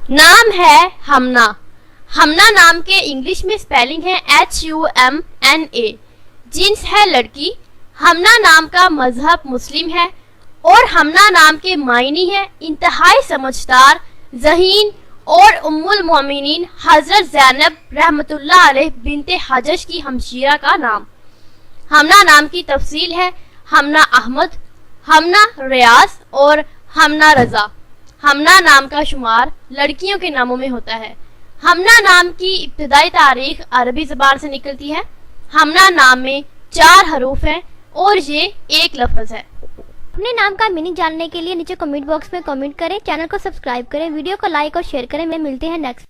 नाम है हमना। हमना नाम के इंग्लिश में स्पेलिंग है HUMNA। जिन्स है लड़की। हमना नाम का मजहब मुस्लिम है और हमना नाम के मायने है इंतहाई समझदार, ज़हीन और उम्मुल मोमिनीन हजरत ज़ैनब रहमतुल्लाह अलैह बिनते हजज की हमशीरा का नाम। हमना नाम की तफसील है हमना अहमद, हमना रियाज और हमना रजा। हमना नाम का शुमार लड़कियों के नामों में होता है। हमना नाम की इब्तिदाई तारीख अरबी ज़बान से निकलती है। हमना नाम में 4 हरूफ हैं और ये एक लफ्ज़ है। अपने नाम का मीनिंग जानने के लिए नीचे कमेंट बॉक्स में कमेंट करें, चैनल को सब्सक्राइब करें, वीडियो को लाइक और शेयर करें। मिलते हैं नेक्स्ट